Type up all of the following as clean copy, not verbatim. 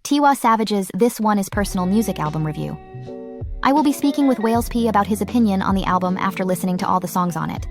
Tiwa Savage's This One Is Personal music album review. I will be speaking with Wales P about his opinion on the album after listening to all the songs on it.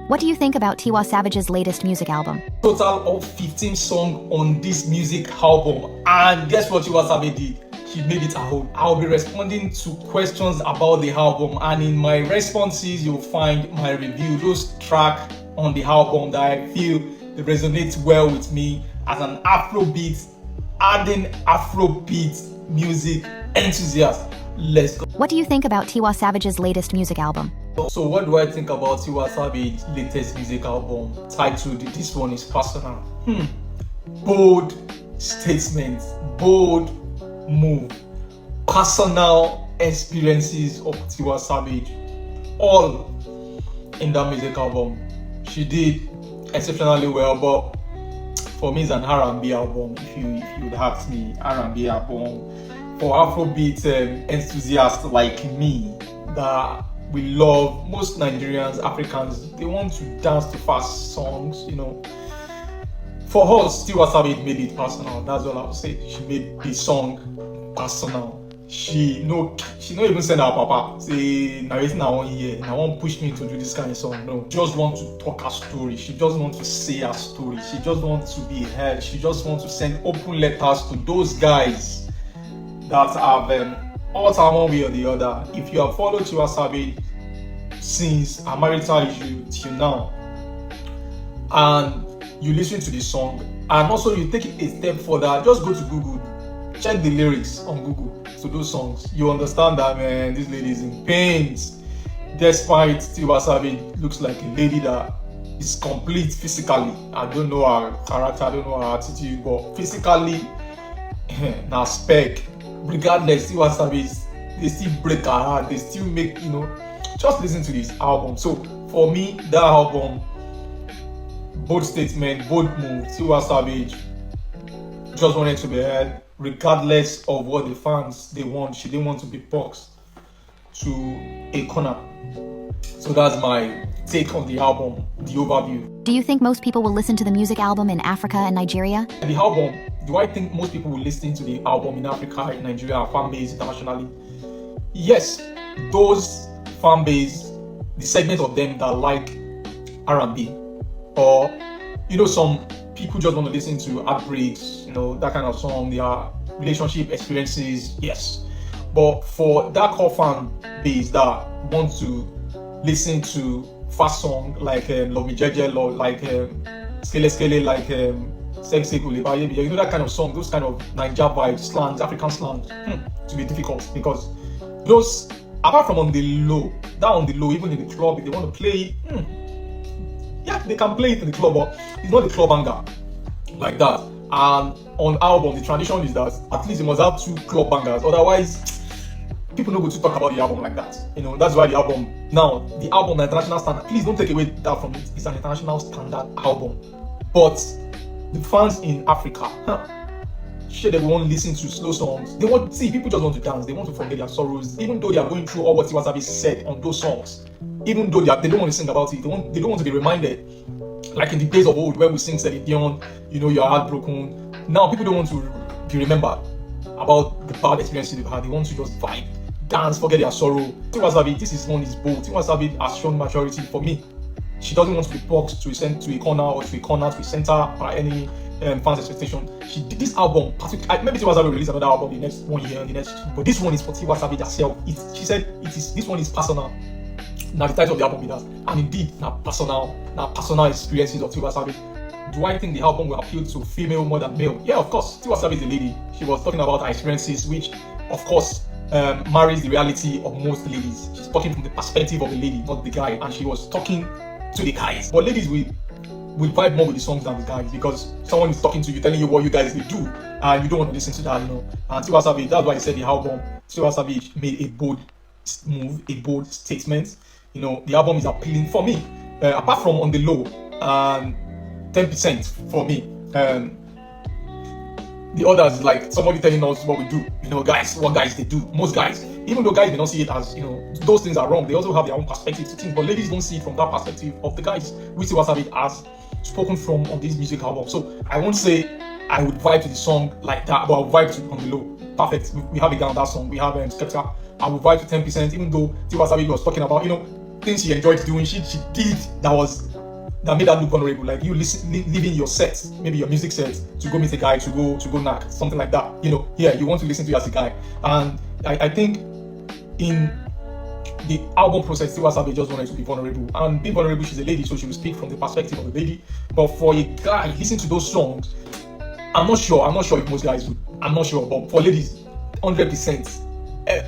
What do you think about Tiwa Savage's latest music album? Total of 15 songs on this music album, and guess what Tiwa Savage did? He made it a whole. I'll be responding to questions about the album, and in my responses you'll find my review, those tracks on the album that I feel they resonate well with me as an Afrobeats, adding Afrobeat music enthusiast. Let's go. What do you think about Tiwa Savage's latest music album? So what do I think about Tiwa Savage's latest music album titled This One Is Personal? Bold statement, bold move, personal experiences of Tiwa Savage, all in that music album. She did exceptionally well, but for me it's an R&B album. If you would ask me, R&B album for Afrobeat enthusiasts like me that we love. Most Nigerians, Africans, they want to dance to fast songs, For us, Tiwa Savage made it personal. That's all I'll say. She made the song personal. She no even send her papa say narrating her one year. I won't push me to do this kind of song. No, just want to talk her story. She just wants to say her story. She just wants to be heard. She just wants to send open letters to those guys that have all time one way or the other. If you have followed Tiwa Savage since her marital issue till now, and you listen to the song, and also you take it a step further, just go to Google, check the lyrics on Google to those songs. You understand that, man, this lady is in pains. Despite Tiwa Savage looks like a lady that is complete physically. I don't know her character, I don't know her attitude, but physically, now spec. Regardless, Tiwa Savage, they still break her heart, they still make, just listen to this album. So for me, that album, bold statement, bold move, Tiwa Savage just wanted to be heard, regardless of what the fans they want. She didn't want to be boxed to a corner. So that's my take on the album, the overview. Do you think most people will listen to the music album in Africa and Nigeria? The album, do I think most people will listen to the album in Africa, in Nigeria, fan base internationally? Yes, those fan base, the segment of them that like R&B, or some people just want to listen to heartbreaks, that kind of song, their relationship experiences, yes. But for that core fan base that want to listen to fast song like Love Me Jeje, like Skele Skele, like Sexy Kulibaye, that kind of song, those kind of Naija vibes, slangs, African slangs, to be difficult, because those, apart from on the low, even in the club, if they want to play it, yeah, they can play it in the club, but it's not the club banger like that. And on album, the tradition is that at least you must have 2 club bangers, otherwise people don't go to talk about the album like that. That's why the album, now the album, the international standard, please don't take away that from it, it's an international standard album. But the fans in Africa, sure, they won't listen to slow songs. They want, people just want to dance, they want to forget their sorrows, even though they are going through all what Tiwa Savage said on those songs. Even though they don't want to sing about it, they don't want to be reminded, like in the days of old when we sing Celine Dion, you're heartbroken. Now people don't want to be remembered about the bad experiences they've had. They want to just vibe, dance, forget their sorrow. Tiwa Savage, this is one is bold. Tiwa Savage has shown maturity for me. She doesn't want to be boxed to a corner or to a center by any fans' expectation. She did this album, maybe Tiwa Savage will release another album the next 1 year, but this one is for Tiwa Savage herself. She said this one is personal. Now the title of the album is that, and indeed, now personal experiences of Tiwa Savage. Do I think the album will appeal to female more than male? Yeah, of course. Tiwa Savage is a lady. She was talking about her experiences, which, of course, marries the reality of most ladies. She's talking from the perspective of the lady, not the guy, and she was talking to the guys. But ladies will vibe more with the songs than the guys, because someone is talking to you, telling you what you guys will do, and you don't want to listen to that, And Tiwa Savage, that's why I said the album, Tiwa Savage made a bold move, a bold statement. The album is appealing for me, apart from on the low, 10% for me. The others, like somebody telling us what we do, guys, what guys they do. Most guys, even though guys may not see it as, those things are wrong, they also have their own perspective to things, but ladies don't see it from that perspective of the guys, which Tiwa Savage has spoken from on this music album. So I won't say I would vibe to the song like that, but I would vibe to on the low. Perfect. We have a guy on that song. We have Skepta. I would vibe to 10%, even though Tiwa Savage was talking about, things she enjoyed doing. She did that made her look vulnerable. Like you leaving your set, maybe your music set, to go meet a guy, to go knock, something like that. You want to listen to you as a guy. And I think in the album process, Tiwa Savage just wanted to be vulnerable. And being vulnerable, she's a lady, so she will speak from the perspective of a lady. But for a guy, listen to those songs, I'm not sure if most guys would. I'm not sure, but for ladies, 100%.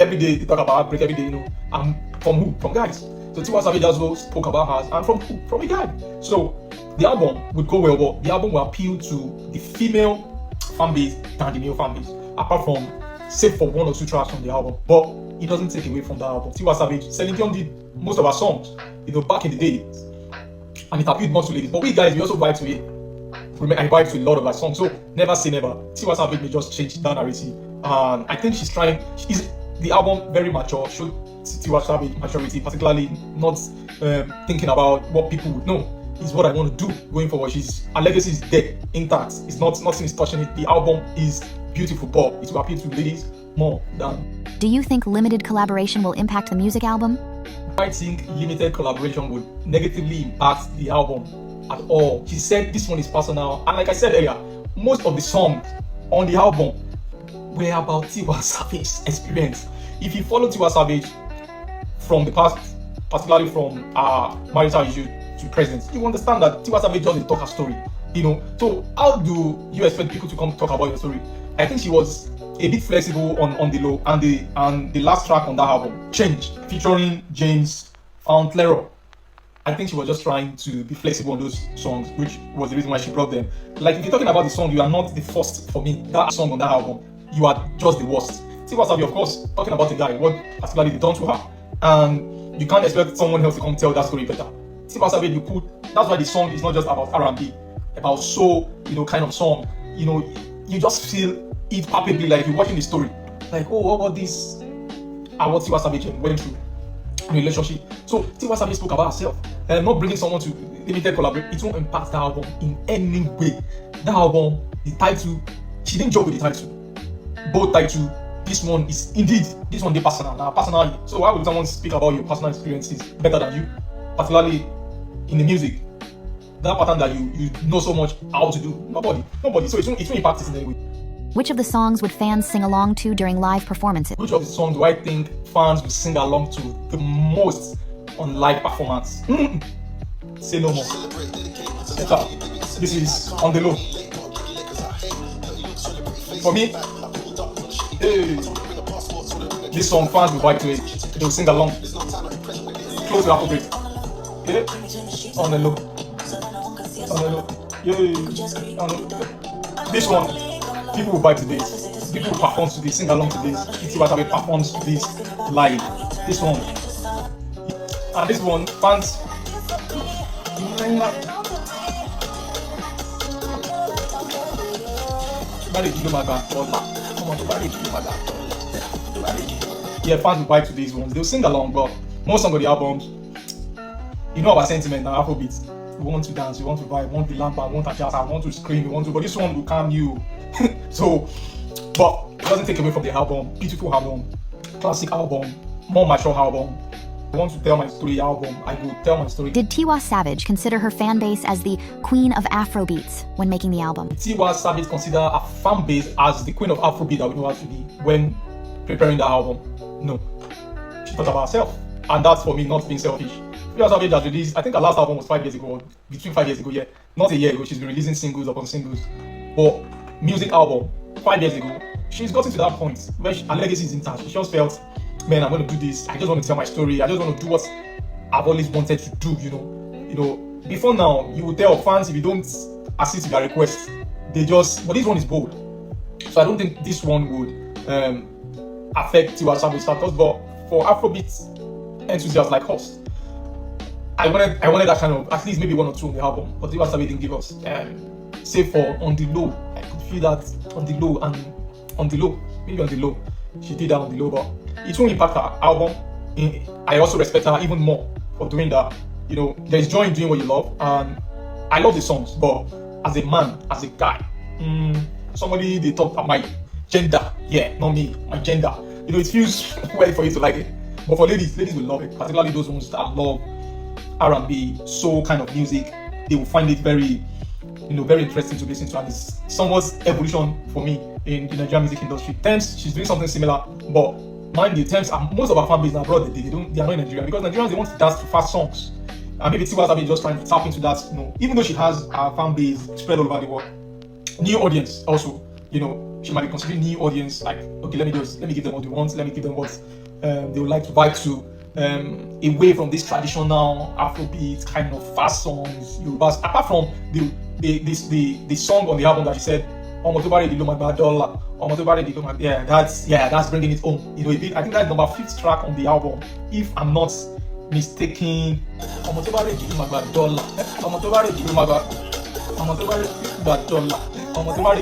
Every day they talk about heartbreak, every day, and from who? From guys. So Tiwa Savage also spoke about hers, and from who? From a guy. So the album would go well, but the album will appeal to the female fan base than the male fan base, apart from, save for one or two tracks from the album. But it doesn't take away from the album. Tiwa Savage, Celine Dion did most of her songs, back in the day, and it appealed more to ladies. But we guys, we also vibe to it. I vibe to a lot of her songs, so never say never. Tiwa Savage may just change that narrative, and I think she's trying. The album very mature, showed Tiwa Savage maturity, particularly not thinking about what people would know. Is what I want to do going forward. Her legacy is dead, intact. It's nothing is touching it. The album is beautiful, but it will appeal to ladies more than. Do you think limited collaboration will impact the music album? I think limited collaboration would negatively impact the album at all. She said this one is personal, and like I said earlier, most of the songs on the album were about Tiwa Savage's experience. If you follow Tiwa Savage from the past, particularly from marital issue to present, you understand that Tiwa Savage just talk her story. So how do you expect people to come talk about your story? I think she was a bit flexible on the low, and the last track on that album, Change, featuring James Fauntleroy. I think she was just trying to be flexible on those songs, which was the reason why she brought them. Like, if you're talking about the song, you are not the first for me. That song on that album, you are just the worst. Tiwa Savage, of course, talking about the guy, what particularly they done to her, and you can't expect someone else to come tell that story better. Tiwa Savage, that's why the song is not just about R&B, about soul, kind of song. You just feel it palpably, like you're watching the story. Like, oh, what about this? And what Tiwa Savage went through in a relationship. So Tiwa Savage spoke about herself, and not bringing someone to limited collaborate. It won't impact the album in any way. The album, the title, she didn't joke with the title. Both title, this one they personal. Now, personally. So why would someone speak about your personal experiences better than you, particularly in the music? That pattern that you know so much how to do. Nobody. So it won't impact it in any way. Which of the songs would fans sing along to during live performances? Which of the songs do I think fans will sing along to the most on live performance? Say no more. This is On the Low. For me, this song fans will vibe to it. They will sing along. Close to Afrobeats. On the Low. On the Low. This one, people will vibe to this. People will perform to this, sing along to this. Tiwa Savage performs to this live. This one. And this one, fans. Yeah, fans will vibe to these ones. They'll sing along, but most of the albums, our sentiment now, Afrobeats. We want to dance, we want to vibe, we want the lamp, we want to shout, we want to scream, but this one will calm you. So, but it doesn't take away from the album. Beautiful album, classic album, more mature album. I want to tell my story album. I will tell my story. Did Tiwa Savage consider her fan base as the queen of Afrobeats when making the album? Tiwa Savage consider her fan base as the queen of Afrobeat that we know her to be when preparing the album. No, she thought about herself, and that's for me not being selfish. Tiwa Savage has released, I think her last album was 5 years ago, between 5 years ago, yeah, not a year ago. She's been releasing singles upon singles, but music album 5 years ago, she's gotten to that point where her legacy is intact. She just felt, man, I'm going to do this. I just want to tell my story. I just want to do what I've always wanted to do. Before now, you would tell fans if you don't assist with their requests, but this one is bold. So I don't think this one would affect Tiwa Savage's status. But for Afrobeat enthusiasts like us, I wanted that kind of, at least maybe 1 or 2 on the album, but Tiwa Savage didn't give us. Save for On the Low, I could feel that on the low, maybe on the low. She did that on the low, but it won't impact her album. I also respect her even more for doing that. There's joy in doing what you love, and I love the songs, but as a man, as a guy, somebody they talk about my gender. Yeah, not me, my gender. You know, it feels weird for you to like it. But for ladies will love it, particularly those ones that love R&B, soul kind of music. They will find it very, very interesting to listen to, and it's somewhat evolution for me in the Nigerian music industry. Thames, she's doing something similar, but mind you, Thames, most of our fan base are abroad. They are not in Nigeria because Nigerians, they want to dance to fast songs, and maybe Tiwa Savage just trying to tap into that. Even though she has her fan base spread all over the world, new audience also. She might be considering new audience. Like, okay, let me give them what they want. Let me give them what they would like to vibe to. Away from this traditional Afrobeat kind of fast songs, Yorubas. Apart from the song on the album that she said, yeah, that's bringing it home. I think that's number 5th track on the album, if I'm not mistaken.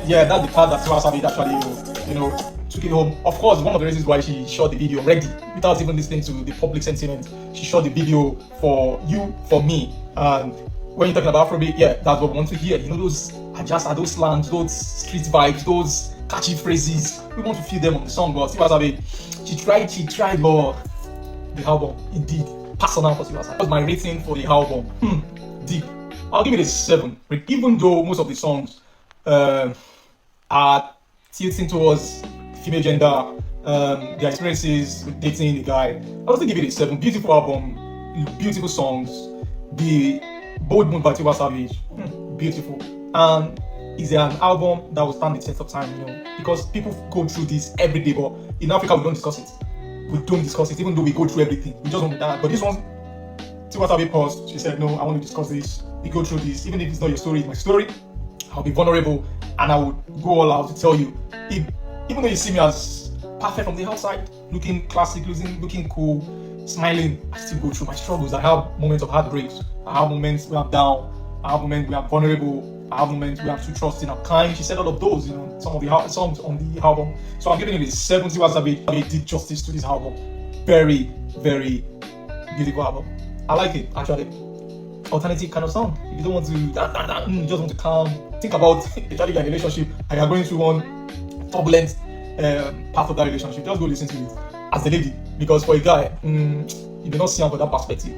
Yeah, that's the part that Tiwa Savage actually, took it home. Of course, one of the reasons why she shot the video ready, without even listening to the public sentiment. She shot the video for you, for me. And when you're talking about Afrobeat, yeah, that's what we want to hear. Those slangs, those street vibes, those catchy phrases. We want to feel them on the song. But Tiwa Savage, she tried, but the album, indeed, personal for Tiwa Savage. What's my rating for the album? Deep. I'll give it a 7. Even though most of the songs are tilting towards female gender, their experiences with dating the guy, I'll still give it a 7. Beautiful album, beautiful songs. The Bold Moon by Tiwa Savage, beautiful. And it's an album that will stand the test of time, because people go through this every day, but in Africa we don't discuss it. We don't discuss it, even though we go through everything. We just want to dance. But this one, Tiwa Savage paused. She said, no, I want to discuss this. We go through this. Even if it's not your story, it's my story. I'll be vulnerable, and I would go all out to tell you. Even though you see me as perfect from the outside, looking classic, looking cool, smiling, I still go through my struggles. I have moments of heartbreaks. I have moments where I'm down. I have moments where I'm vulnerable. I have moments where I'm too trusting. I'm kind. She said all of those, some of the songs on the album. So I'm giving it a 7. Tiwa Savage did justice to this album. Very, very beautiful album. I like it, actually. Alternative kind of song. If you don't want to, you just want to calm, think about especially your relationship, and you're going through one turbulent part of that relationship, just go listen to it as a lady. Because for a guy, you may not see him from that perspective.